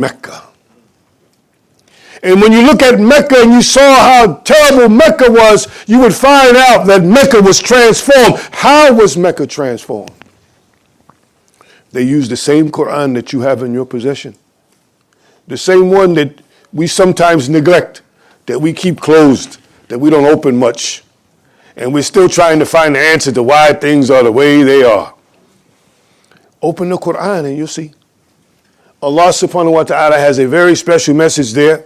Mecca. And when you look at Mecca and you saw how terrible Mecca was, you would find out that Mecca was transformed. How was Mecca transformed? They used the same Quran that you have in your possession. The same one that we sometimes neglect, that we keep closed, that we don't open much. And we're still trying to find the answer to why things are the way they are. Open the Quran and you'll see. Allah subhanahu wa ta'ala has a very special message there.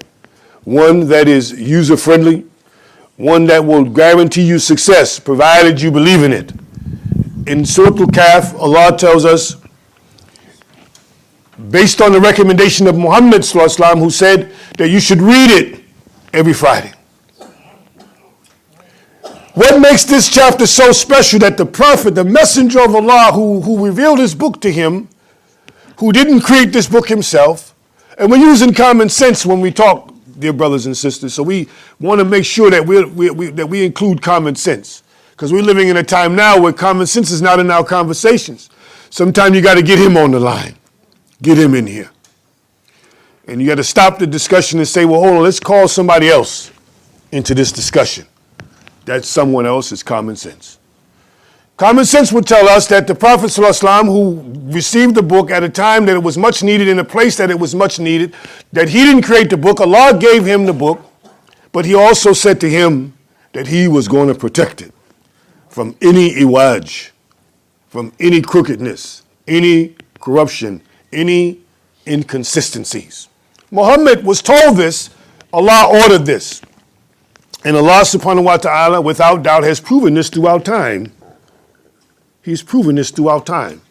One that is user-friendly, one that will guarantee you success, provided you believe in it. In Surah Al-Kahf, Allah tells us, based on the recommendation of Muhammad sallallahu alaihi wasallam, who said that you should read it every Friday. What makes this chapter so special that the Prophet, the Messenger of Allah, who revealed his book to him, who didn't create this book himself, and we're using common sense when we talk, dear brothers and sisters, so we want to make sure that we include common sense, because we're living in a time now where common sense is not in our conversations. Sometimes you got to get him on the line, get him in here, and you got to stop the discussion and say, well, hold on, let's call somebody else into this discussion. That someone else is common sense. Common sense would tell us that the Prophet ﷺ, who received the book at a time that it was much needed, in a place that it was much needed, that he didn't create the book, Allah gave him the book, but he also said to him that he was going to protect it from any iwaj, from any crookedness, any corruption, any inconsistencies. Muhammad was told this, Allah ordered this. And Allah subhanahu wa ta'ala, without doubt, has proven this throughout time. He's proven this throughout time,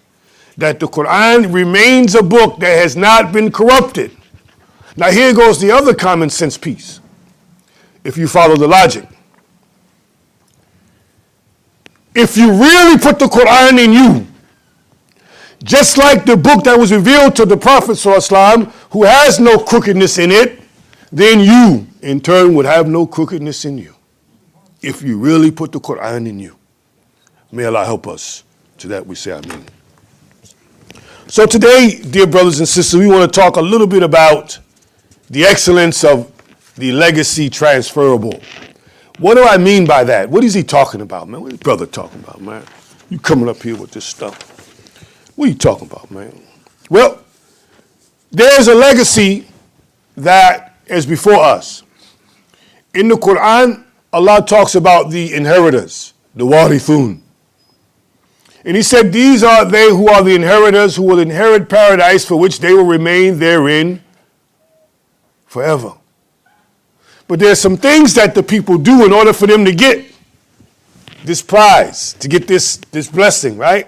that the Quran remains a book that has not been corrupted. Now here goes the other common sense piece, if you follow the logic. If you really put the Quran in you, just like the book that was revealed to the Prophet ﷺ, who has no crookedness in it, then you, in turn, would have no crookedness in you, if you really put the Quran in you. May Allah help us. To that we say Ameen. So today, dear brothers and sisters, we want to talk a little bit about the excellence of the legacy transferable. What do I mean by that? What is he talking about, man? What is brother talking about, man? You coming up here with this stuff. What are you talking about, man? Well, there's a legacy that is before us. In the Quran, Allah talks about the inheritors, the warithun. And he said, these are they who are the inheritors, who will inherit paradise, for which they will remain therein forever. But there are some things that the people do in order for them to get this prize, to get this blessing, right?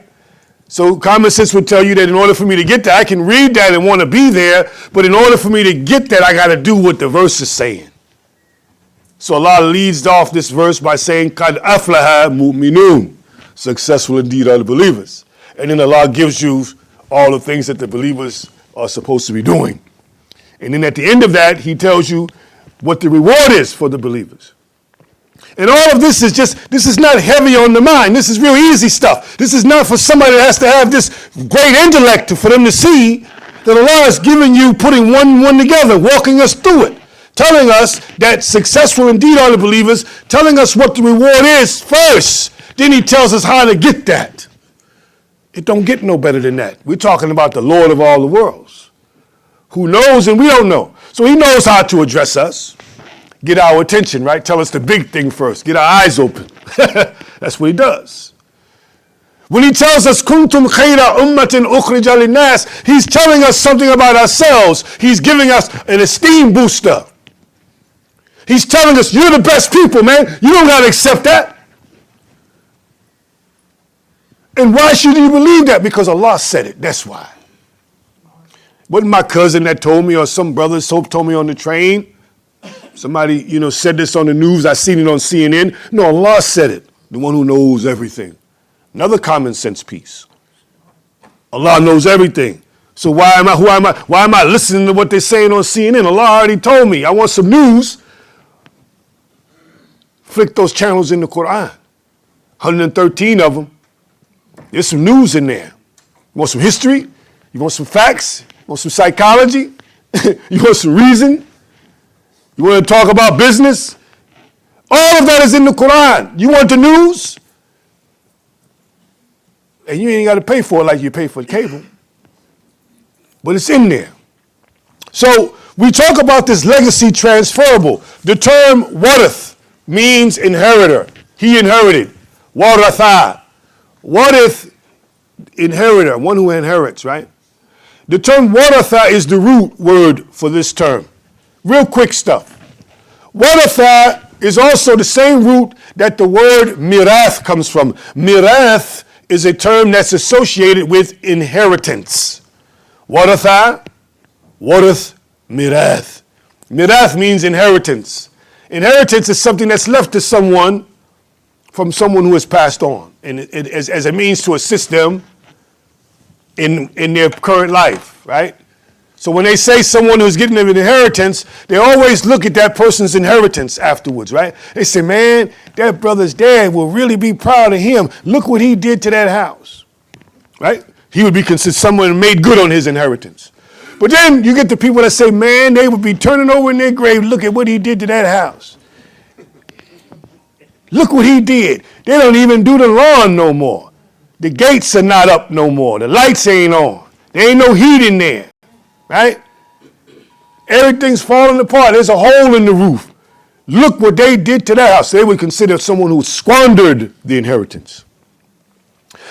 So common sense would tell you that in order for me to get that, I can read that and want to be there, but in order for me to get that, I got to do what the verse is saying. So Allah leads off this verse by saying, Qad aflaha mu'minun. Successful indeed are the believers. And then Allah gives you all the things that the believers are supposed to be doing. And then at the end of that, he tells you what the reward is for the believers. And all of this is not heavy on the mind. This is real easy stuff. This is not for somebody that has to have this great intellect for them to see that Allah is giving you, putting one together, walking us through it, telling us that successful indeed are the believers, telling us what the reward is first. Then he tells us how to get that. It don't get no better than that. We're talking about the Lord of all the worlds, who knows and we don't know. So he knows how to address us, get our attention, right? Tell us the big thing first, get our eyes open. That's what he does. When he tells us, kuntum khayra ummatin ukhrija linnas, he's telling us something about ourselves. He's giving us an esteem booster. He's telling us, you're the best people, man. You don't got to accept that. And why should you believe that? Because Allah said it. That's why. Wasn't my cousin that told me, or some brother told me on the train? Somebody, said this on the news. I seen it on CNN. No, Allah said it. The one who knows everything. Another common sense piece. Allah knows everything. So why am I listening to what they're saying on CNN? Allah already told me. I want some news. Flick those channels in the Quran. 113 of them. There's some news in there. You want some history? You want some facts? You want some psychology? You want some reason? You want to talk about business? All of that is in the Quran. You want the news? And you ain't got to pay for it like you pay for cable. But it's in there. So we talk about this legacy transferable. The term warith means inheritor. He inherited. Waratha. Warith, inheritor, one who inherits, right? The term waratha is the root word for this term. Real quick stuff. Waratha is also the same root that the word mirath comes from. Mirath is a term that's associated with inheritance. Waratha, warith, mirath. Mirath means inheritance. Inheritance is something that's left to someone from someone who has passed on, and as a means to assist them in their current life, right? So when they say someone who's getting them an inheritance, they always look at that person's inheritance afterwards, right? They say, man, that brother's dad will really be proud of him. Look what he did to that house, right? He would be considered someone who made good on his inheritance. But then you get the people that say, man, they would be turning over in their grave, look at what he did to that house. Look what he did. They don't even do the lawn no more. The gates are not up no more. The lights ain't on. There ain't no heat in there, right? Everything's falling apart. There's a hole in the roof. Look what they did to that house. They would consider someone who squandered the inheritance.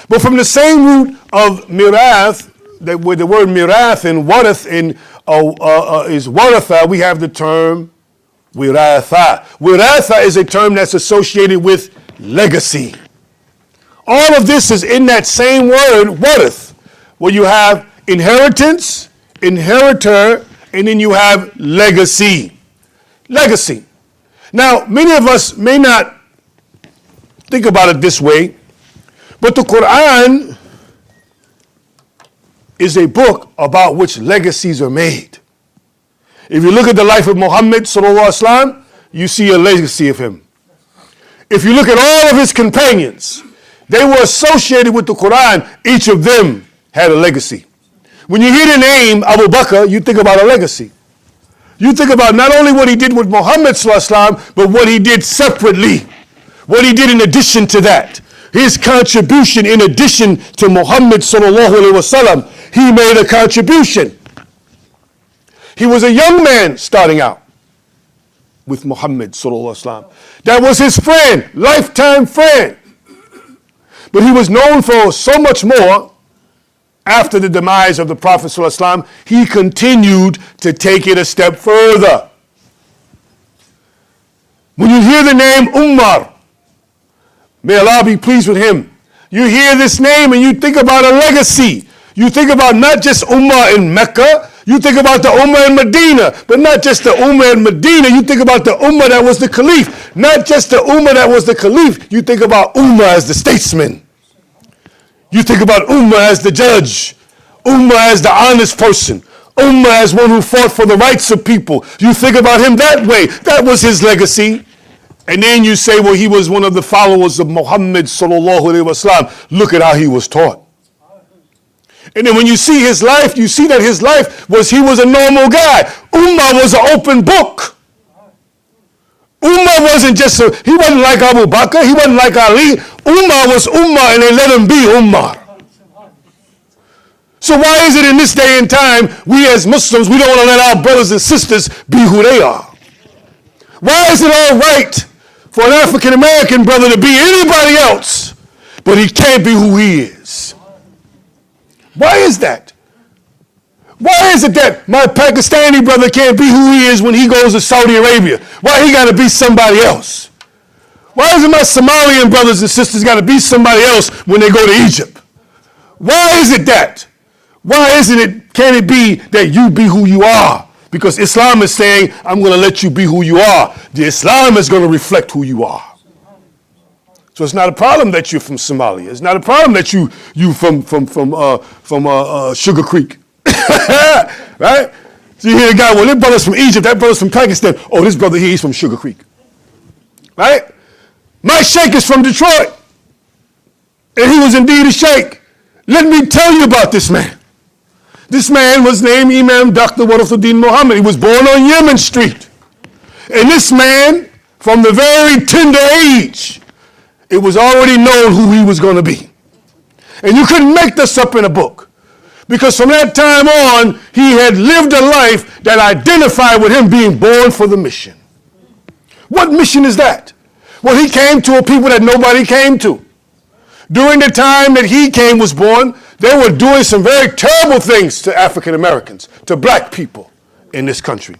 But from the same root of mirath, where the word mirath and warith is waratha, we have the term wiratha. Wiratha is a term that's associated with legacy. All of this is in that same word, warith, where you have inheritance, inheritor, and then you have legacy. Legacy. Now, many of us may not think about it this way, but the Quran is a book about which legacies are made. If you look at the life of Muhammad sallallahu alaihi wasallam, you see a legacy of him. If you look at all of his companions, they were associated with the Quran. Each of them had a legacy. When you hear the name Abu Bakr, you think about a legacy. You think about not only what he did with Muhammad sallallahu alaihi wasallam, but what he did separately. What he did in addition to that. His contribution in addition to Muhammad sallallahu alaihi wasallam. He made a contribution. He was a young man starting out with Muhammad sallallahu alaihi wasallam. That was his friend, lifetime friend. But he was known for so much more. After the demise of the Prophet sallallahu alaihi wasallam, he continued to take it a step further. When you hear the name Umar, may Allah be pleased with him, you hear this name and you think about a legacy. You think about not just Ummah in Mecca, you think about the Ummah in Medina, but not just the Ummah in Medina, you think about the Ummah that was the Caliph. Not just the Ummah that was the Caliph, you think about Ummah as the statesman. You think about Ummah as the judge, Ummah as the honest person, Ummah as one who fought for the rights of people. You think about him that way. That was his legacy. And then you say, well, he was one of the followers of Muhammad sallallahu alaihi wasallam. Look at how he was taught. And then when you see his life, you see that his life he was a normal guy. Ummah was an open book. Ummah wasn't he wasn't like Abu Bakr, he wasn't like Ali. Ummah was Ummah and they let him be Ummah. So why is it in this day and time, we as Muslims, we don't want to let our brothers and sisters be who they are? Why is it all right for an African American brother to be anybody else, but he can't be who he is? Why is that? Why is it that my Pakistani brother can't be who he is when he goes to Saudi Arabia? Why he got to be somebody else? Why is it my Somalian brothers and sisters got to be somebody else when they go to Egypt? Why is it that? Why isn't it, can it be that you be who you are? Because Islam is saying, I'm going to let you be who you are. The Islam is going to reflect who you are. So it's not a problem that you're from Somalia. It's not a problem that you from Sugar Creek. Right? So you hear a guy, well, this brother's from Egypt, that brother's from Pakistan. Oh, this brother here, he's from Sugar Creek. Right? My sheikh is from Detroit. And he was indeed a sheikh. Let me tell you about this man. This man was named Imam Dr. Warathuddin Muhammad. He was born on Yemen Street. And this man, from the very tender age, it was already known who he was going to be. And you couldn't make this up in a book. Because from that time on, he had lived a life that identified with him being born for the mission. What mission is that? Well, he came to a people that nobody came to. During the time that he was born, they were doing some very terrible things to African Americans, to black people in this country.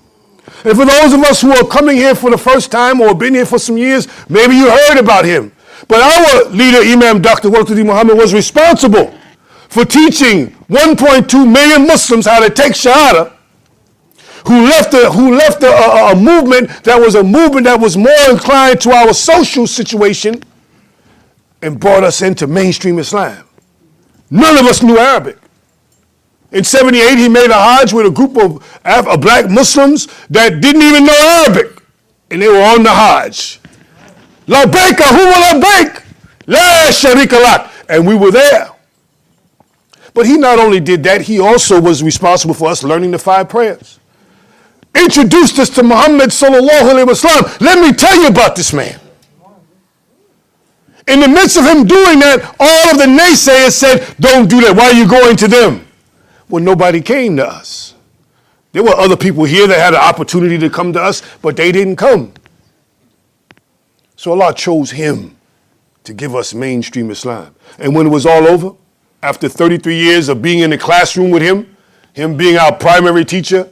And for those of us who are coming here for the first time or have been here for some years, maybe you heard about him. But our leader, Imam Dr. Warathuddin Muhammad, was responsible for teaching 1.2 million Muslims how to take Shahada, who left a movement that was more inclined to our social situation and brought us into mainstream Islam. None of us knew Arabic. In 78, he made a Hajj with a group of black Muslims that didn't even know Arabic, and they were on the Hajj. La baika huwa la baik, la sharika lak, and we were there. But he not only did that, he also was responsible for us learning the 5 prayers. Introduced us to Muhammad sallallahu alaihi wasallam. Let me tell you about this man. In the midst of him doing that, all of the naysayers said, don't do that. Why are you going to them? Well, nobody came to us. There were other people here that had an opportunity to come to us, but they didn't come. So Allah chose him to give us mainstream Islam. And when it was all over, after 33 years of being in the classroom with him being our primary teacher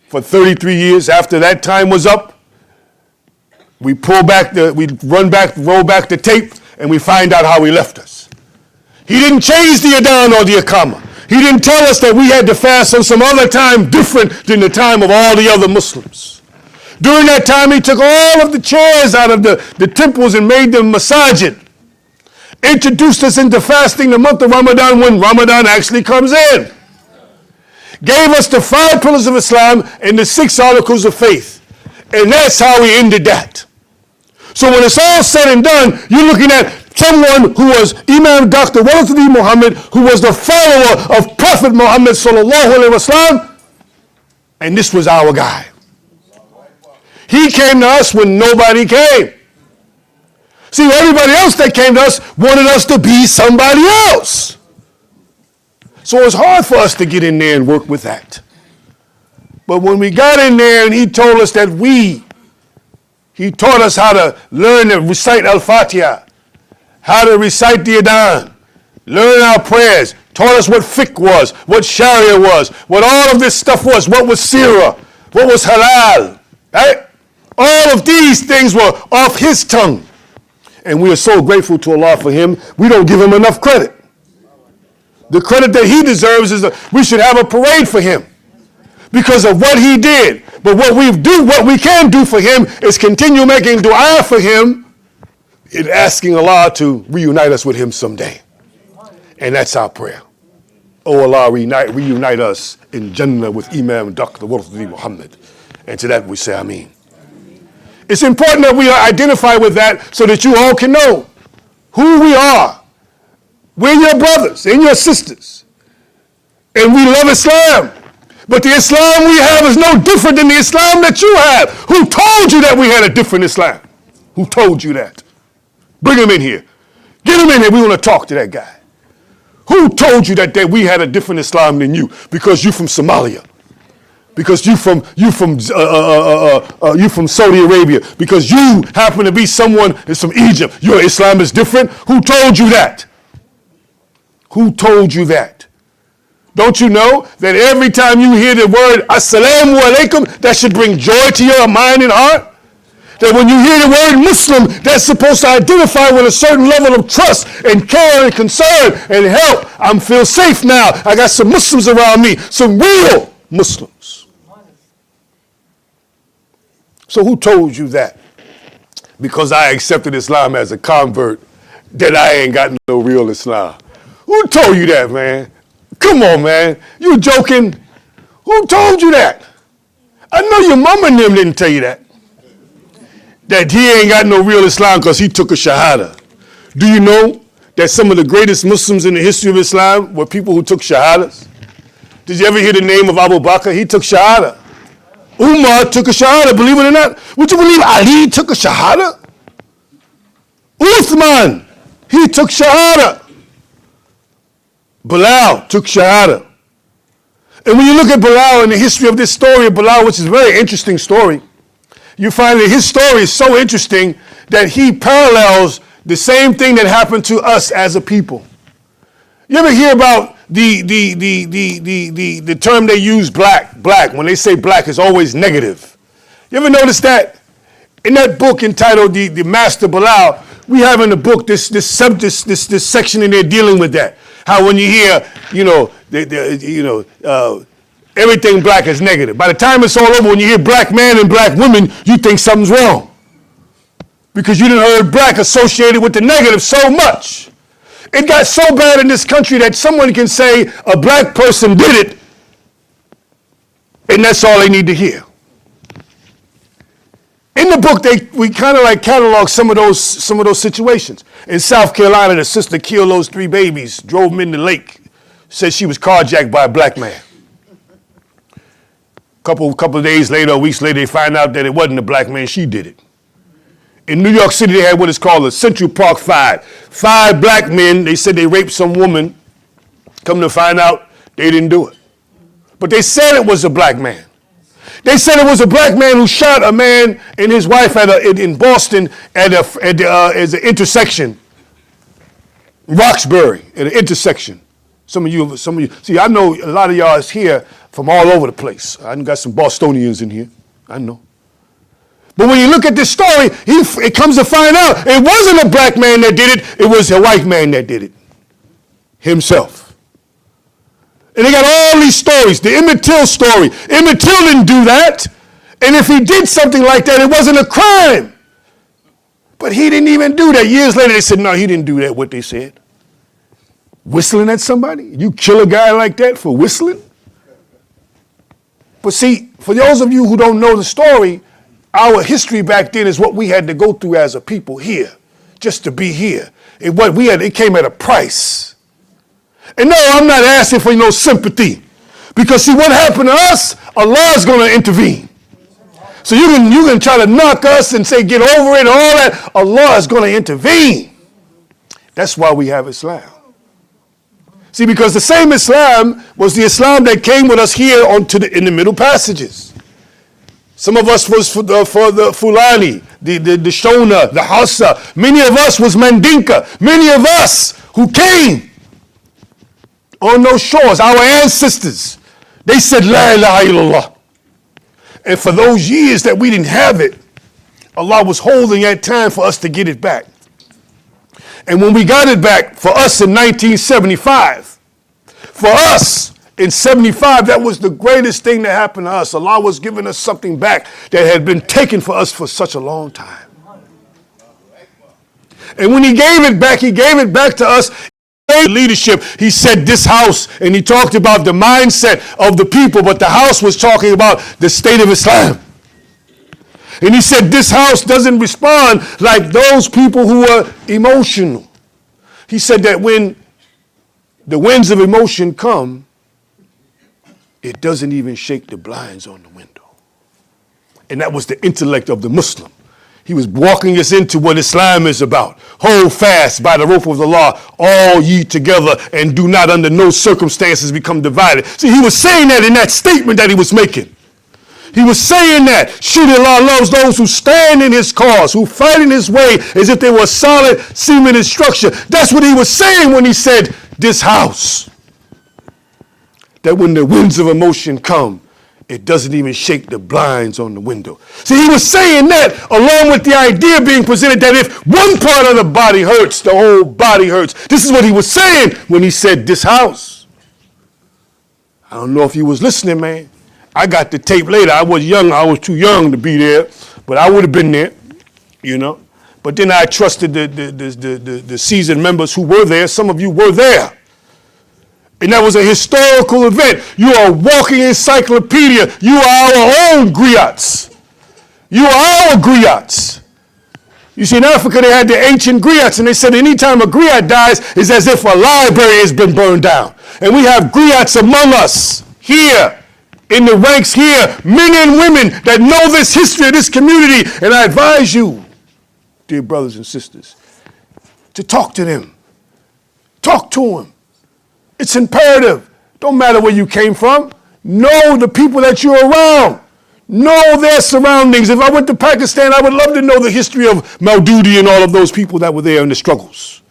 for 33 years, after that time was up, we roll back the tape, and we find out how he left us. He didn't change the Adhan or the Iqamah. He didn't tell us that we had to fast on some other time different than the time of all the other Muslims. During that time, he took all of the chairs out of the temples and made them Masjid. Introduced us into fasting the month of Ramadan when Ramadan actually comes in. Gave us the 5 pillars of Islam and the 6 articles of faith. And that's how he ended that. So when it's all said and done, you're looking at someone who was Imam Dr. Warathuddin Muhammad, who was the follower of Prophet Muhammad sallallahu alaihi wasallam, and this was our guy. He came to us when nobody came. See, everybody else that came to us wanted us to be somebody else. So it was hard for us to get in there and work with that. But when we got in there and he told us that he taught us how to learn to recite Al-Fatiha, how to recite the Adhan, learn our prayers, taught us what fiqh was, what Sharia was, what all of this stuff was, what was Sirah, what was Halal, right? All of these things were off his tongue. And we are so grateful to Allah for him. We don't give him enough credit. The credit that he deserves is that we should have a parade for him because of what he did. But what we can do for him is continue making dua for him and asking Allah to reunite us with him someday. And that's our prayer. Oh Allah, reunite us in Jannah with Imam Dr. Warathuddin Muhammad. And to that we say Ameen. It's important that we identify with that so that you all can know who we are. We're your brothers and your sisters. And we love Islam. But the Islam we have is no different than the Islam that you have. Who told you that we had a different Islam? Who told you that? Bring him in here. Get him in here. We want to talk to that guy. Who told you that we had a different Islam than you? Because you're from Somalia. Because you from Saudi Arabia. Because you happen to be someone that's from Egypt. Your Islam is different. Who told you that? Who told you that? Don't you know that every time you hear the word Assalamu alaikum, that should bring joy to your mind and heart? That when you hear the word Muslim, that's supposed to identify with a certain level of trust and care and concern and help. I feel safe now. I got some Muslims around me, some real Muslims. So who told you that? Because I accepted Islam as a convert, that I ain't got no real Islam. Who told you that, man? Come on, man. You joking? Who told you that? I know your mama and them didn't tell you that. That he ain't got no real Islam because he took a Shahada. Do you know that some of the greatest Muslims in the history of Islam were people who took Shahadas? Did you ever hear the name of Abu Bakr? He took Shahada. Umar took a Shahada, believe it or not. Would you believe Ali took a Shahada? Uthman, he took Shahada. Bilal took Shahada. And when you look at Bilal and the history of this story of Bilal, which is a very interesting story, you find that his story is so interesting that he parallels the same thing that happened to us as a people. You ever hear about the term they use, black? When they say black, it's always negative. You ever notice that? In that book entitled The Master Bilal, we have in the book this section in there dealing with that. How when you hear, everything black is negative. By the time it's all over, when you hear black man and black woman, you think something's wrong. Because you didn't heard black associated with the negative so much. It got so bad in this country that someone can say a black person did it, and that's all they need to hear. In the book, we kind of like catalog some of those situations. In South Carolina, the sister killed those 3 babies, drove them in the lake, said she was carjacked by a black man. Couple of days later, weeks later, they find out that it wasn't a black man, she did it. In New York City, they had what is called the Central Park 5. 5 black men, they said they raped some woman. Come to find out, they didn't do it. But they said it was a black man. They said it was a black man who shot a man and his wife in Boston at an intersection. Roxbury, at an intersection. Some of you. See, I know a lot of y'all is here from all over the place. I got some Bostonians in here. I know. But when you look at this story, it comes to find out it wasn't a black man that did it. It was a white man that did it himself. And they got all these stories. The Emmett Till story. Emmett Till didn't do that. And if he did something like that, it wasn't a crime. But he didn't even do that. Years later, they said, no, he didn't do that, what they said. Whistling at somebody? You kill a guy like that for whistling? But see, for those of you who don't know the story, our history back then is what we had to go through as a people here, just to be here. It came at a price. And no, I'm not asking for no sympathy. Because see, what happened to us, Allah is going to intervene. So you can try to knock us and say, get over it and all that. Allah is going to intervene. That's why we have Islam. See, because the same Islam was the Islam that came with us here in the Middle Passages. Some of us was for the Fulani, the Shona, the Hausa. Many of us was Mandinka. Many of us who came on those shores, our ancestors, they said, La ilaha illallah. And for those years that we didn't have it, Allah was holding that time for us to get it back. And when we got it back, for us in 1975, for us in 75, that was the greatest thing that happened to us. Allah was giving us something back that had been taken for us for such a long time. And when he gave it back to us, leadership, he said this house, and he talked about the mindset of the people, but the house was talking about the state of Islam. And he said this house doesn't respond like those people who are emotional. He said that when the winds of emotion come, it doesn't even shake the blinds on the window. And that was the intellect of the Muslim. He was walking us into what Islam is about. Hold fast by the rope of the law, all ye together, and do not under no circumstances become divided. See, he was saying that in that statement that he was making. He was saying that surely Allah loves those who stand in his cause, who fight in his way as if they were solid cement and structure. That's what he was saying when he said, this house. That when the winds of emotion come, it doesn't even shake the blinds on the window. See, he was saying that along with the idea being presented that if one part of the body hurts, the whole body hurts. This is what he was saying when he said this house. I don't know if you was listening, man. I got the tape later. I was young. I was too young to be there, but I would have been there, you know. But then I trusted the seasoned members who were there. Some of you were there. And that was a historical event. You are a walking encyclopedia. You are our own griots. You are our griots. You see, in Africa, they had the ancient griots, and they said anytime a griot dies, it's as if a library has been burned down. And we have griots among us here, in the ranks here, men and women that know this history of this community. And I advise you, dear brothers and sisters, to talk to them. Talk to them. It's imperative. Don't matter where you came from. Know the people that you're around. Know their surroundings. If I went to Pakistan, I would love to know the history of Maududi and all of those people that were there in the struggles.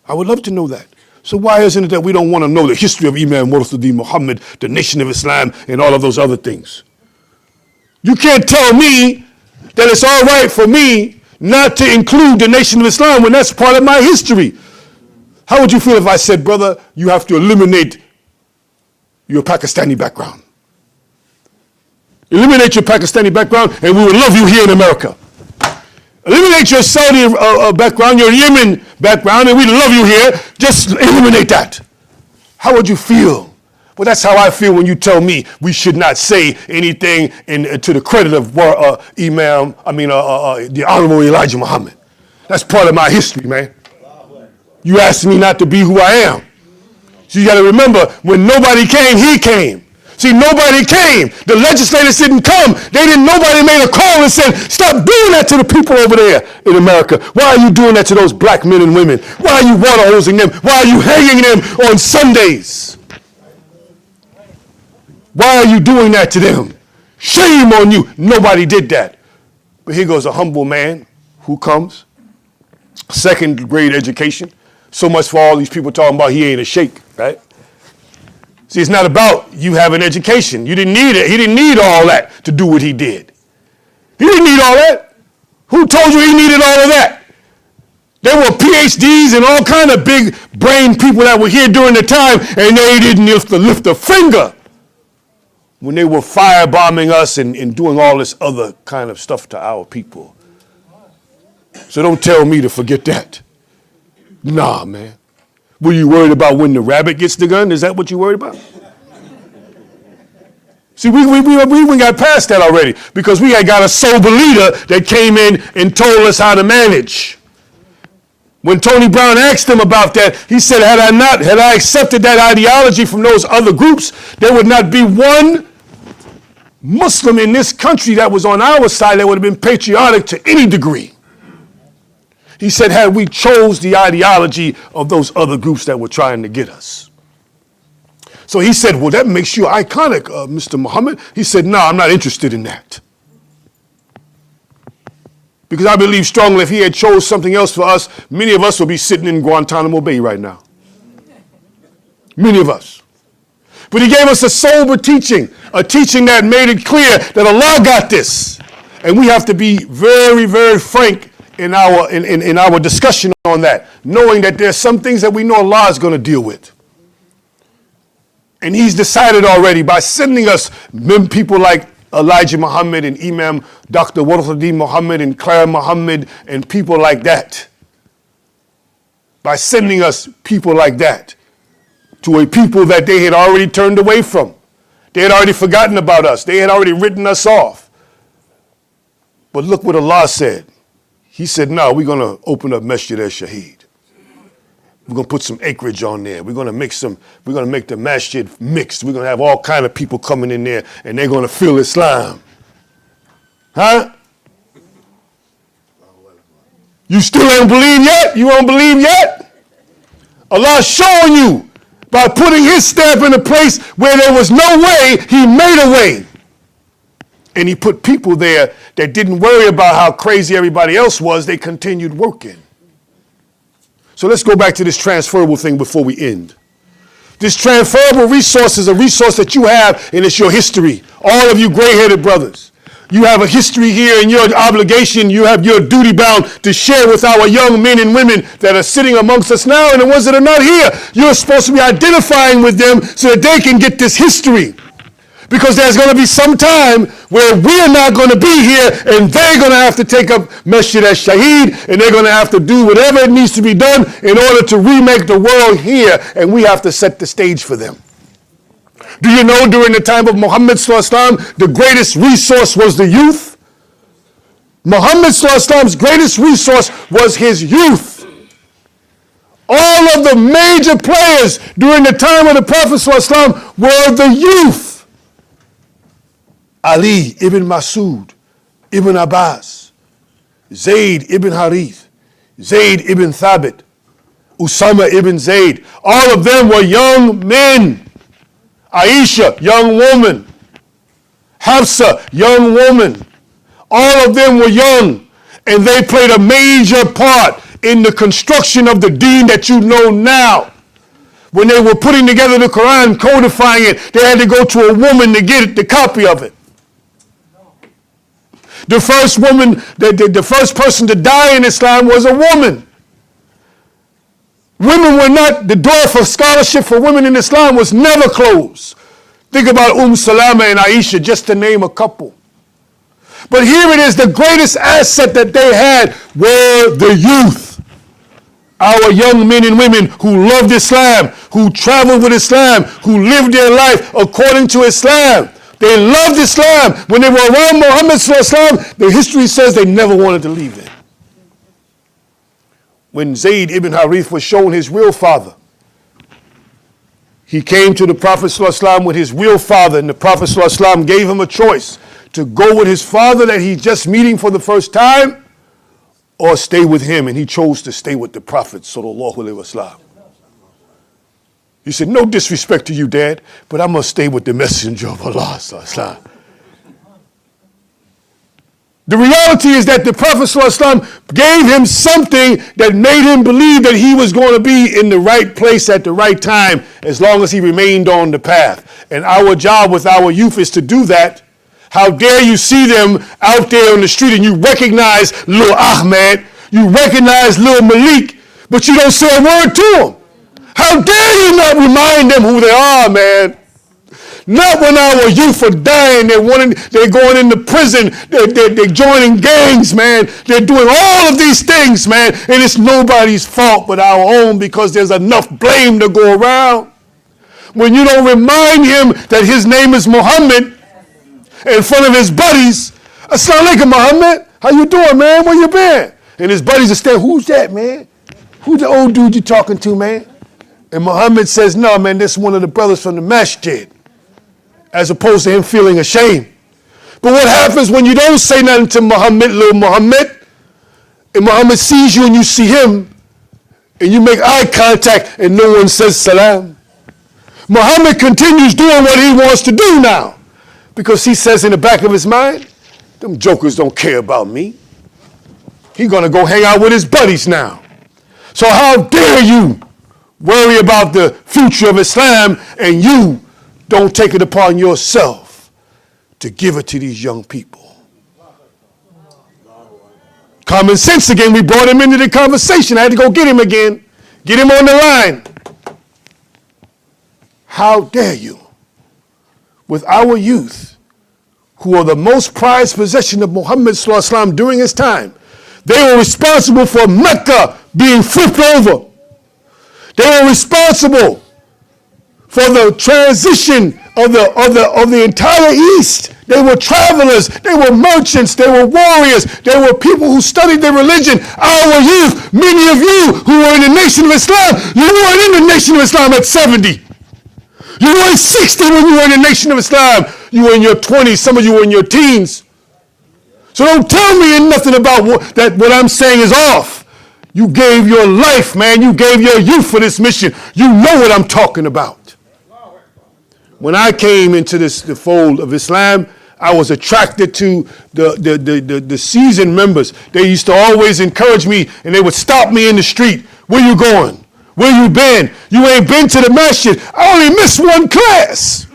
I would love to know that. So why isn't it that we don't want to know the history of Imam Murtadi Muhammad, the Nation of Islam, and all of those other things? You can't tell me that it's all right for me not to include the Nation of Islam when that's part of my history. How would you feel if I said, brother, you have to eliminate your Pakistani background? Eliminate your Pakistani background and we will love you here in America. Eliminate your Saudi background, your Yemen background, and we love you here. Just eliminate that. How would you feel? Well, that's how I feel when you tell me we should not say anything to the credit of the Honorable Elijah Muhammad. That's part of my history, man. You asked me not to be who I am. So you got to remember, when nobody came, he came. See, nobody came. The legislators didn't come. Nobody made a call and said, stop doing that to the people over there in America. Why are you doing that to those black men and women? Why are you water hosing them? Why are you hanging them on Sundays? Why are you doing that to them? Shame on you. Nobody did that. But here goes a humble man who comes, second grade education. So much for all these people talking about he ain't a sheikh, right? See, it's not about you having education. You didn't need it. He didn't need all that to do what he did. He didn't need all that. Who told you he needed all of that? There were PhDs and all kind of big brain people that were here during the time, and they didn't lift a finger when they were firebombing us and doing all this other kind of stuff to our people. So don't tell me to forget that. Nah, man. Were you worried about when the rabbit gets the gun? Is that what you worried about? See, we got past that already because we had got a sober leader that came in and told us how to manage. When Tony Brown asked him about that, he said, had I accepted that ideology from those other groups, there would not be one Muslim in this country that was on our side that would have been patriotic to any degree. He said, had we chose the ideology of those other groups that were trying to get us. So he said, well, that makes you iconic, Mr. Muhammad. He said, no, I'm not interested in that. Because I believe strongly if he had chose something else for us, many of us would be sitting in Guantanamo Bay right now. Many of us. But he gave us a sober teaching, a teaching that made it clear that Allah got this. And we have to be very, very frank in our discussion on that, knowing that there's some things that we know Allah is going to deal with. And he's decided already by sending us people like Elijah Muhammad and Imam Dr. Murtadi Muhammad and Clara Muhammad and people like that. By sending us people like that to a people that they had already turned away from. They had already forgotten about us. They had already written us off. But look what Allah said. He said, no, we're going to open up Masjid Ash-Shaheed. We're going to put some acreage on there. We're going to make the masjid mixed. We're going to have all kind of people coming in there and they're going to feel Islam. Huh? You still ain't believe yet? You won't believe yet? Allah's showing you by putting his stamp in a place where there was no way, he made a way. And he put people there that didn't worry about how crazy everybody else was. They continued working. So let's go back to this transferable thing before we end. This transferable resource is a resource that you have, and it's your history. All of you gray-headed brothers. You have a history here, and your obligation, you have your duty bound to share with our young men and women that are sitting amongst us now, and the ones that are not here. You're supposed to be identifying with them so that they can get this history. Because there's going to be some time where we're not going to be here and they're going to have to take up Masjid Ash-Shaheed and they're going to have to do whatever it needs to be done in order to remake the world here, and we have to set the stage for them. Do you know during the time of Muhammad Sallallahu Alaihi Wasallam, the greatest resource was the youth? Muhammad Sallallahu Alaihi Wasallam's greatest resource was his youth. All of the major players during the time of the Prophet ﷺ were the youth. Ali ibn Masud, ibn Abbas, Zayd ibn Harith, Zayd ibn Thabit, Usama ibn Zayd. All of them were young men. Aisha, young woman. Hafsa, young woman. All of them were young, and they played a major part in the construction of the deen that you know now. When they were putting together the Quran, codifying it, they had to go to a woman to get the copy of it. The first woman, the first person to die in Islam was a woman. Women were not, the door for scholarship for women in Islam was never closed. Think about Salama and Aisha, just to name a couple. But here it is, the greatest asset that they had were the youth. Our young men and women who loved Islam, who traveled with Islam, who lived their life according to Islam. They loved Islam. When they were around Muhammad sallallahu alaihi wasallam, the history says they never wanted to leave it. When Zayd ibn Harith was shown his real father, he came to the Prophet sallallahu alaihi wasallam with his real father, and the Prophet sallallahu alaihi wasallam gave him a choice to go with his father that he's just meeting for the first time, or stay with him, and he chose to stay with the Prophet sallallahu alaihi wasallam. He said, no disrespect to you, Dad, but I must stay with the Messenger of Allah sallallahu alaihi wasallam. The reality is that the Prophet ﷺ gave him something that made him believe that he was going to be in the right place at the right time as long as he remained on the path. And our job with our youth is to do that. How dare you see them out there on the street and you recognize Lil Ahmed, you recognize Lil Malik, but you don't say a word to them. How dare you not remind them who they are, man? Not when our youth are dying, they're going into prison, they're joining gangs, man. They're doing all of these things, man, and it's nobody's fault but our own because there's enough blame to go around. When you don't remind him that his name is Muhammad in front of his buddies, Assalamu alaikum, Muhammad, how you doing, man? Where you been? And his buddies are saying, who's that, man? Who's the old dude you talking to, man? And Muhammad says, no, man, this is one of the brothers from the Masjid. As opposed to him feeling ashamed. But what happens when you don't say nothing to Muhammad, little Muhammad, and Muhammad sees you and you see him, and you make eye contact and no one says salam? Muhammad continues doing what he wants to do now, because he says in the back of his mind, them jokers don't care about me. He's going to go hang out with his buddies now. So how dare you worry about the future of Islam and you don't take it upon yourself to give it to these young people. Common sense again. We brought him into the conversation. I had to go get him again. Get him on the line. How dare you, with our youth, who are the most prized possession of Muhammad sallallahu alaihi wasallam during his time, they were responsible for Mecca being flipped over. They were responsible for the transition of the entire East. They were travelers, they were merchants, they were warriors, they were people who studied their religion. Our youth, many of you who were in the Nation of Islam, you weren't in the Nation of Islam at 70. You weren't 60 when you were in the Nation of Islam. You were in your 20s, some of you were in your teens. So don't tell me nothing about what I'm saying is off. You gave your life, man. You gave your youth for this mission. You know what I'm talking about. When I came into the fold of Islam, I was attracted to the seasoned members. They used to always encourage me, and they would stop me in the street. Where you going? Where you been? You ain't been to the Masjid. I only missed one class.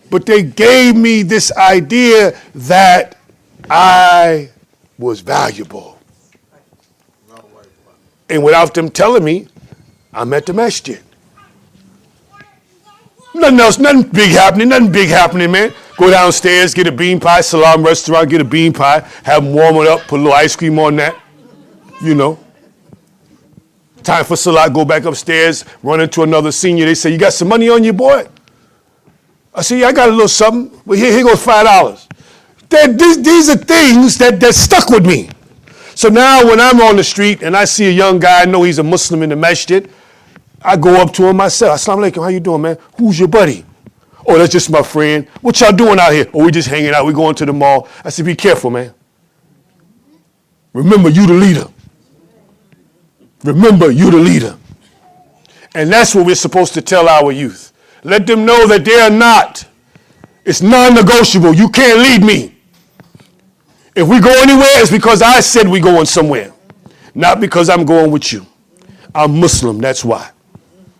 But they gave me this idea that I was valuable. And without them telling me, I'm at the Masjid. Nothing else, nothing big happening, man. Go downstairs, get a bean pie, Salam restaurant, get a bean pie, have them warm it up, put a little ice cream on that, you know. Time for Salat, go back upstairs, run into another senior. They say, you got some money on you, boy? I say, yeah, I got a little something. Well, here goes $5. These are things that stuck with me. So now when I'm on the street and I see a young guy, I know he's a Muslim in the masjid, I go up to him myself. Assalamu alaikum, how you doing, man? Who's your buddy? Oh, that's just my friend. What y'all doing out here? Oh, we just hanging out. We going to the mall. I said, be careful, man. Remember, you the leader. Remember, you the leader. And that's what we're supposed to tell our youth. Let them know that they are not. It's non-negotiable. You can't lead me. If we go anywhere, it's because I said we going somewhere. Not because I'm going with you. I'm Muslim, that's why.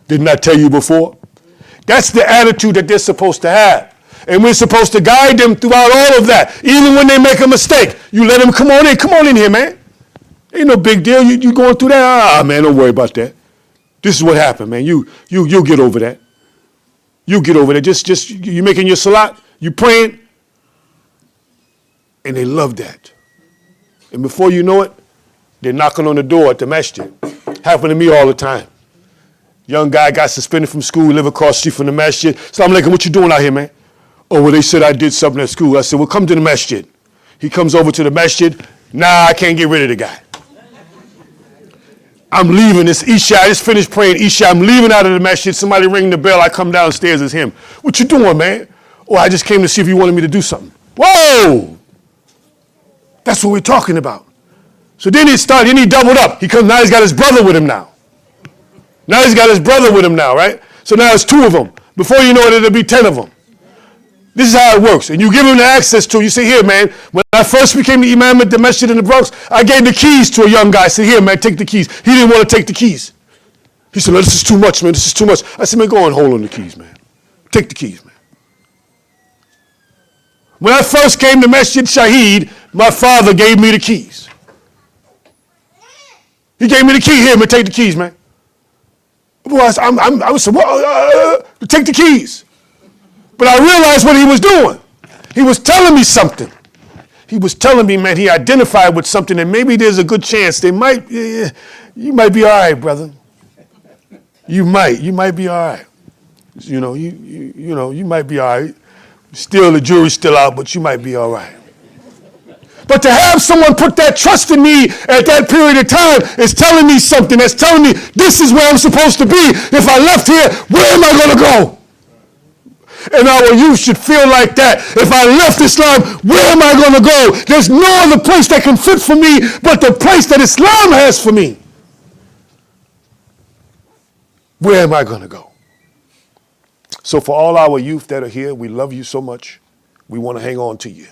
Didn't I tell you before? That's the attitude that they're supposed to have. And we're supposed to guide them throughout all of that. Even when they make a mistake, you let them come on in here, man. Ain't no big deal. You going through that? Man, don't worry about that. This is what happened, man. You'll get over that. You'll get over that. Just you making your salat, you praying, and they love that. And before you know it, they're knocking on the door at the masjid. Happened to me all the time. Young guy got suspended from school, live across the street from the masjid. Assalamu alaikum, what you doing out here, man? Oh, well, they said I did something at school. I said, well, come to the masjid. He comes over to the masjid. Nah, I can't get rid of the guy. I'm leaving this Isha. I just finished praying Isha. I'm leaving out of the masjid. Somebody ring the bell. I come downstairs. It's him. What you doing, man? Oh, I just came to see if you wanted me to do something. Whoa! That's what we're talking about. So then he doubled up. Now he's got his brother with him now. Right? So now it's 2 of them. Before you know it, it'll be 10 of them. This is how it works. And you give him the access to it. You say, here, man, when I first became the Imam at the Masjid in the Bronx, I gave the keys to a young guy. I said, here, man, take the keys. He didn't want to take the keys. He said, no, this is too much, man. This is too much. I said, man, go and hold on the keys, man. Take the keys, man. When I first came to Masjid Shaheed, my father gave me the keys. He gave me the key. Here, man, take the keys, man. Boy, I was take the keys. But I realized what he was doing. He was telling me something. He was telling me, man, he identified with something, and maybe there's a good chance you might be all right, brother. You might be all right. You might be all right. Still, the jury's still out, but you might be all right. But to have someone put that trust in me at that period of time is telling me something. That's telling me this is where I'm supposed to be. If I left here, where am I going to go? And our youth should feel like that. If I left Islam, where am I going to go? There's no other place that can fit for me but the place that Islam has for me. Where am I going to go? So for all our youth that are here, we love you so much. We want to hang on to you.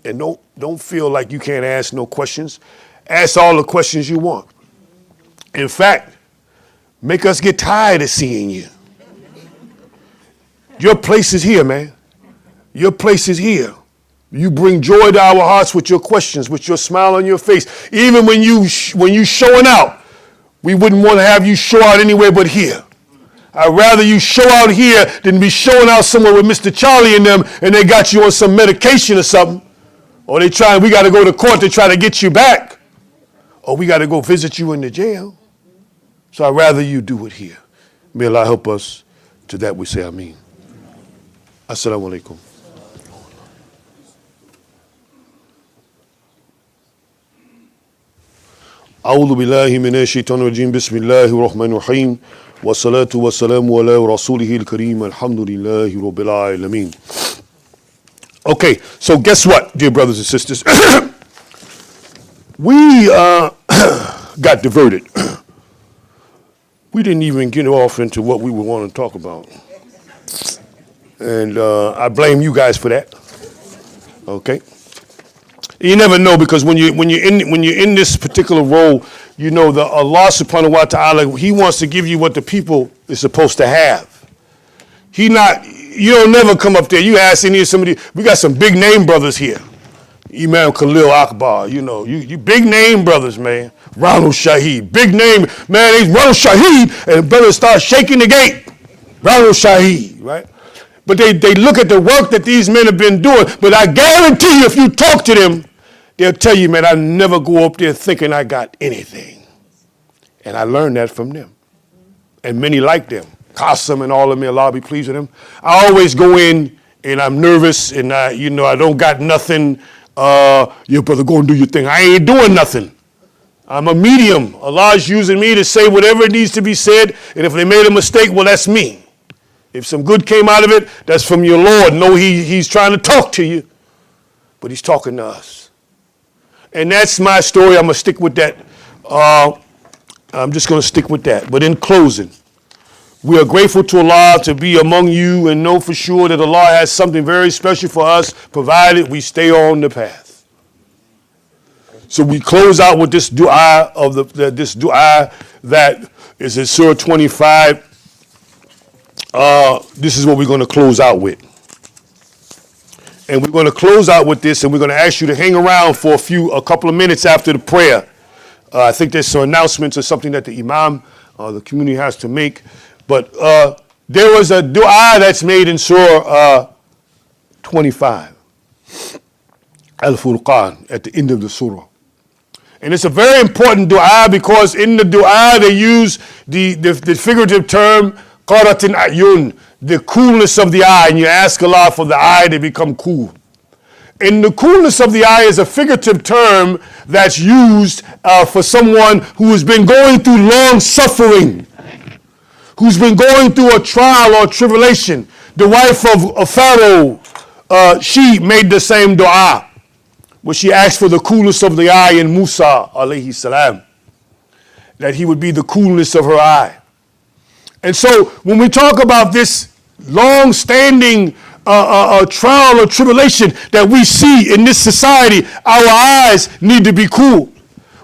And don't feel like you can't ask no questions. Ask all the questions you want. In fact, make us get tired of seeing you. Your place is here, man. Your place is here. You bring joy to our hearts with your questions, with your smile on your face. Even when you showing out, we wouldn't want to have you show out anywhere but here. I'd rather you show out here than be showing out somewhere with Mr. Charlie and them, and they got you on some medication or something. Or we got to go to court to try to get you back. Or we got to go visit you in the jail. So I'd rather you do it here. May Allah help us. To that we say Ameen. Assalamu alaikum. أعوذ بالله من الشيطان الرجيم بسم الله الرحمن الرحيم والصلاة والسلام على رسوله الكريم الحمد لله رب العالمين. Okay, so guess what, dear brothers and sisters? We got diverted. We didn't even get off into what we would want to talk about. And I blame you guys for that. Okay? You never know, because when you're in this particular role, you know that Allah subhanahu wa ta'ala, He wants to give you what the people is supposed to have. You don't never come up there. You ask any of somebody, we got some big name brothers here. Imam Khalil Akbar, you big name brothers, man. Ronald Shaheed, big name, man, he's Ronald Shaheed, and brothers start shaking the gate. Ronald Shaheed, right? But they look at the work that these men have been doing, but I guarantee you, if you talk to them, they'll tell you, man, I never go up there thinking I got anything. And I learned that from them. And many like them. Qasim and all of them, Allah be pleased with them. I always go in and I'm nervous and I don't got nothing your brother, go and do your thing. I ain't doing nothing. I'm a medium. Allah's using me to say whatever needs to be said. And if they made a mistake, well, that's me. If some good came out of it, that's from your Lord. No, he's trying to talk to you, but he's talking to us. And that's my story. I'm going to stick with that. I'm just going to stick with that. But in closing, we are grateful to Allah to be among you and know for sure that Allah has something very special for us, provided we stay on the path. So we close out with this dua this dua that is in Surah 25. This is what we're going to close out with. And we're going to close out with this, and we're going to ask you to hang around for a couple of minutes after the prayer. I think there's some announcements or something that the Imam, the community has to make. But there was a dua that's made in Surah 25, Al-Furqan, at the end of the surah. And it's a very important dua because in the dua they use the figurative term, qaratin ayun, the coolness of the eye. And you ask Allah for the eye to become cool. And the coolness of the eye is a figurative term that's used for someone who has been going through long suffering, who's been going through a trial or tribulation. The wife of Pharaoh, she made the same dua, where she asked for the coolness of the eye in Musa alayhi salam, that he would be the coolness of her eye. And so when we talk about this long-standing trial or tribulation that we see in this society, our eyes need to be cool.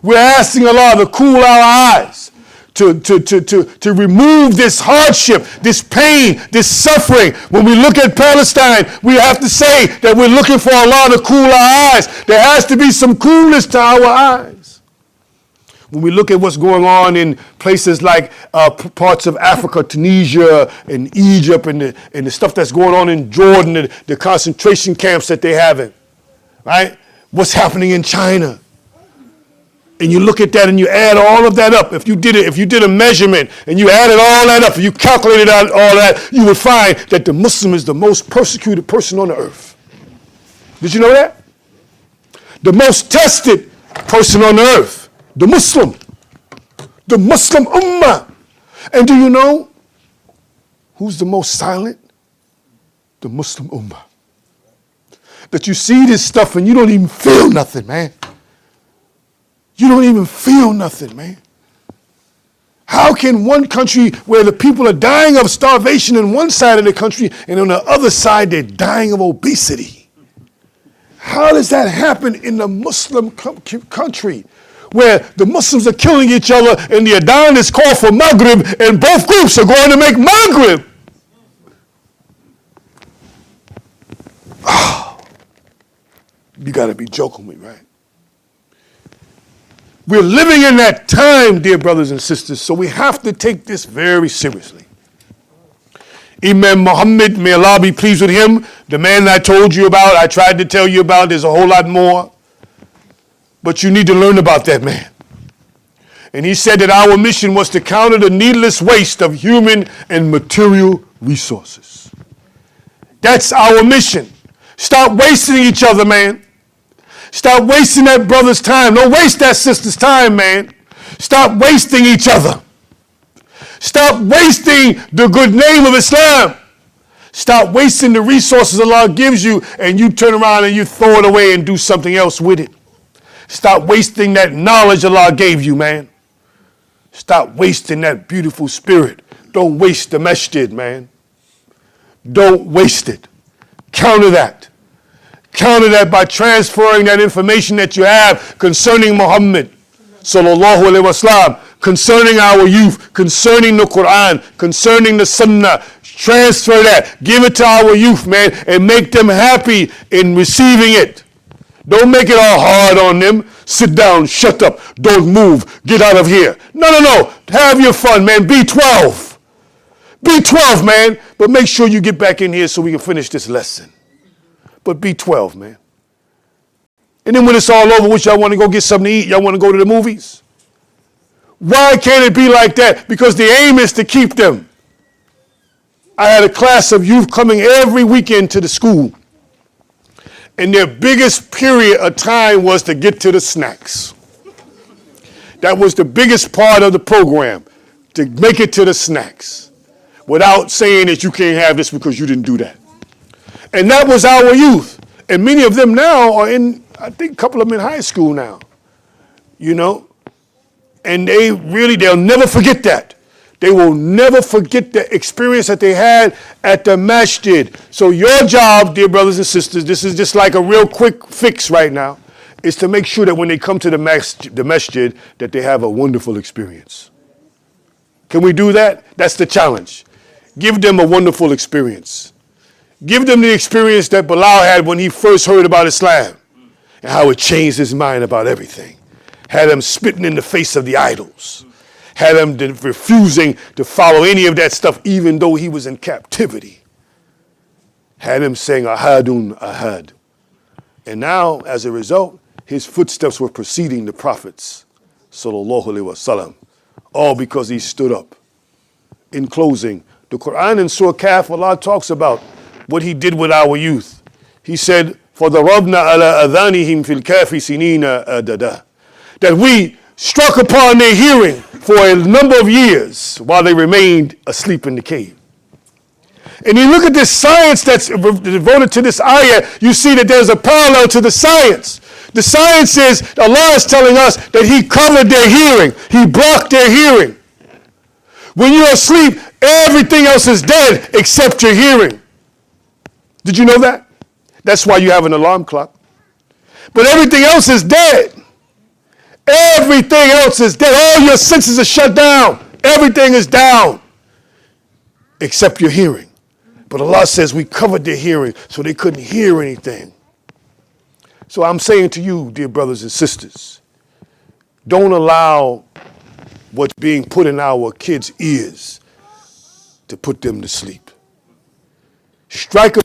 We're asking Allah to cool our eyes, to remove this hardship, this pain, this suffering. When we look at Palestine, we have to say that we're looking for Allah to cool our eyes. There has to be some coolness to our eyes. When we look at what's going on in places like parts of Africa, Tunisia, and Egypt, and the stuff that's going on in Jordan, the concentration camps that they're having, right? What's happening in China? And you look at that and you add all of that up. If you did a measurement and you added all that up, and you calculated out all that, you would find that the Muslim is the most persecuted person on the earth. Did you know that? The most tested person on the earth, the Muslim Ummah. And do you know who's the most silent? The Muslim Ummah. That you see this stuff and you don't even feel nothing, man. You don't even feel nothing, man. How can one country where the people are dying of starvation in one side of the country and on the other side they're dying of obesity? How does that happen in a Muslim country where the Muslims are killing each other and the adhan is called for Maghrib and both groups are going to make Maghrib? Oh, you got to be joking with me, right? We're living in that time, dear brothers and sisters, so we have to take this very seriously. Imam Muhammad, may Allah be pleased with him, the man I told you about, I tried to tell you about, there's a whole lot more. But you need to learn about that man. And he said that our mission was to counter the needless waste of human and material resources. That's our mission. Stop wasting each other, man. Stop wasting that brother's time. Don't waste that sister's time, man. Stop wasting each other. Stop wasting the good name of Islam. Stop wasting the resources Allah gives you and you turn around and you throw it away and do something else with it. Stop wasting that knowledge Allah gave you, man. Stop wasting that beautiful spirit. Don't waste the masjid, man. Don't waste it. Counter that. Counter that by transferring that information that you have concerning Muhammad, sallallahu alaihi wasallam, concerning our youth, concerning the Quran, concerning the Sunnah. Transfer that. Give it to our youth, man, and make them happy in receiving it. Don't make it all hard on them. Sit down, shut up, don't move, get out of here. No. Have your fun, man. Be 12. Be 12, man. But make sure you get back in here so we can finish this lesson. But be 12, man. And then when it's all over, y'all want to go get something to eat? Y'all want to go to the movies? Why can't it be like that? Because the aim is to keep them. I had a class of youth coming every weekend to the school. And their biggest period of time was to get to the snacks. That was the biggest part of the program, to make it to the snacks, without saying that you can't have this because you didn't do that. And that was our youth. And many of them now are in, I think a couple of them in high school now, you know. And they'll never forget that. They will never forget the experience that they had at the Masjid. So your job, dear brothers and sisters, this is just like a real quick fix right now, is to make sure that when they come to the Masjid, that they have a wonderful experience. Can we do that? That's the challenge. Give them a wonderful experience. Give them the experience that Bilal had when he first heard about Islam and how it changed his mind about everything. Had him spitting in the face of the idols. Had him refusing to follow any of that stuff even though he was in captivity. Had him saying, Ahadun Ahad. And now, as a result, his footsteps were preceding the prophets, sallallahu alaihi wasallam, all because he stood up. In closing, the Quran in Surah Kahf, Allah talks about what he did with our youth. He said, فَضَرَبْنَا عَلَىٰ أَذَانِهِمْ فِي الْكَافِ سِنِينَ أَدَدًا. That we struck upon their hearing for a number of years while they remained asleep in the cave. And you look at this science that's devoted to this ayah, you see that there's a parallel to the science. The science is, Allah is telling us that he covered their hearing. He blocked their hearing. When you're asleep, everything else is dead except your hearing. Did you know that? That's why you have an alarm clock. But everything else is dead. Everything else is dead. All your senses are shut down. Everything is down except your hearing. But Allah says we covered their hearing so they couldn't hear anything. So I'm saying to you, dear brothers and sisters, don't allow what's being put in our kids' ears to put them to sleep. Strike a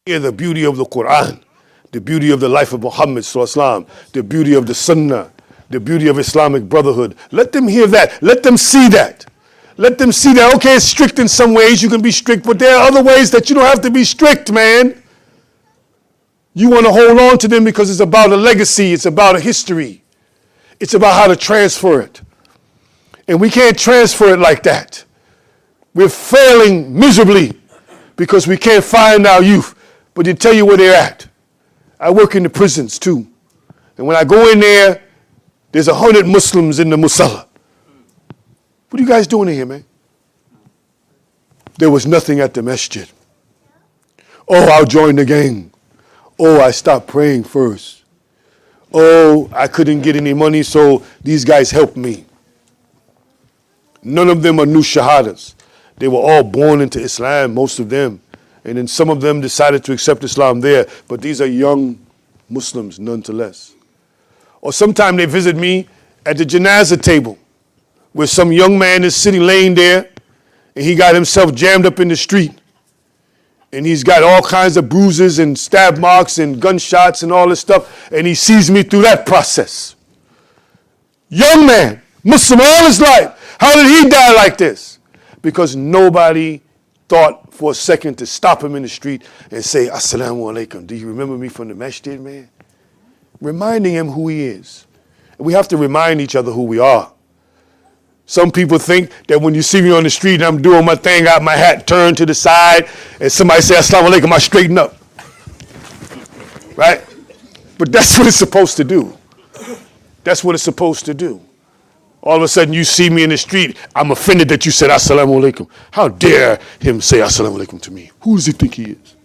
hear the beauty of the Quran, the beauty of the life of Muhammad sallallahu alaihi wasallam, the beauty of the Sunnah, the beauty of Islamic brotherhood. Let them hear that. Let them see that. Let them see that, okay, it's strict in some ways, you can be strict, but there are other ways that you don't have to be strict, man. You want to hold on to them because it's about a legacy, it's about a history. It's about how to transfer it. And we can't transfer it like that. We're failing miserably because we can't find our youth. But they tell you where they're at. I work in the prisons too. And when I go in there, there's 100 Muslims in the musalla. What are you guys doing in here, man? There was nothing at the masjid. Oh, I'll join the gang. Oh, I stopped praying first. Oh, I couldn't get any money, so these guys helped me. None of them are new shahadas. They were all born into Islam, most of them. And then some of them decided to accept Islam there. But these are young Muslims, nonetheless. Or sometimes they visit me at the janazah table, where some young man is sitting, laying there, and he got himself jammed up in the street. And he's got all kinds of bruises and stab marks and gunshots and all this stuff. And he sees me through that process. Young man, Muslim all his life. How did he die like this? Because nobody thought for a second to stop him in the street and say, Assalamu alaikum. Do you remember me from the masjid, man? Reminding him who he is. And we have to remind each other who we are. Some people think that when you see me on the street and I'm doing my thing, I have my hat turned to the side, and somebody say, Assalamu alaikum, I straighten up. Right? But that's what it's supposed to do. That's what it's supposed to do. All of a sudden you see me in the street, I'm offended that you said Assalamu alaikum. How dare him say Assalamu alaikum to me? Who does he think he is?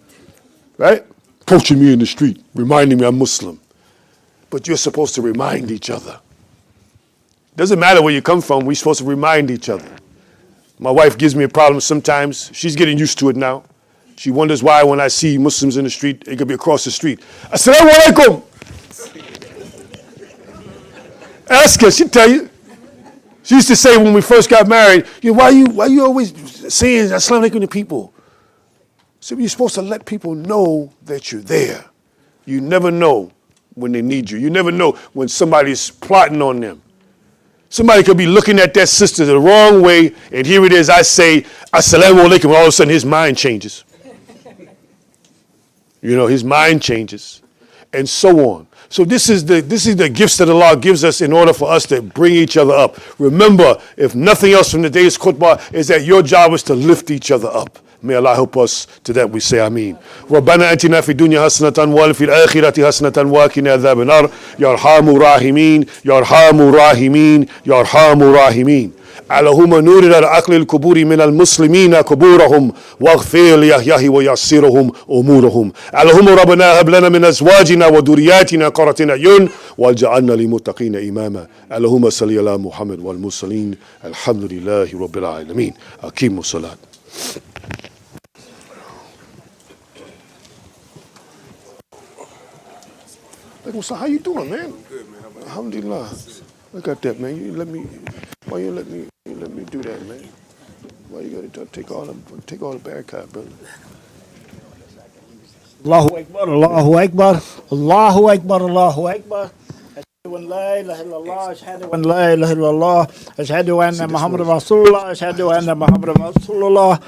Right? Approaching me in the street, reminding me I'm Muslim. But you're supposed to remind each other. Doesn't matter where you come from, we're supposed to remind each other. My wife gives me a problem sometimes. She's getting used to it now. She wonders why when I see Muslims in the street, it could be across the street. Assalamu alaikum. Ask her, she'll tell you. She used to say when we first got married, why you always saying Assalamu alaikum to people? So you're supposed to let people know that you're there. You never know when they need you. You never know when somebody's plotting on them. Somebody could be looking at their sister the wrong way, and here it is, I say, Assalamu alaikum, and all of a sudden his mind changes. His mind changes, and so on. So this is the gifts that Allah gives us in order for us to bring each other up. Remember, if nothing else from today's khutbah, is that your job is to lift each other up. May Allah help us to that. We say Ameen. ربنا آتنا في الدنيا حسنة وفي الآخرة حسنة وقنا عذاب النار. يا أرحم الراحمين يا أرحم الراحمين يا أرحم الراحمين. اللهم نور العقل الكبور من المسلمين كبورهم واغفر ليحياه ويسرهم امورهم. اللهم ربنا هب لنا من ازواجنا وذرياتنا قرة اعين واجعلنا للمتقين اماما. اللهم صل على محمد والمرسلين. الحمد لله رب العالمين. اقيموا الصلاة. So how you doing, man? Good, man. Alhamdulillah. Look at that, man. Why you let me do that, man? Why you gotta take all the barricade, brother? Allahu Akbar, Allahu Akbar, Allahu Akbar, Allahu Akbar. أشهد أن لا إله إلا الله أشهد أن لا إله إلا الله أشهد أن محمد رسول الله أشهد أن محمد رسول الله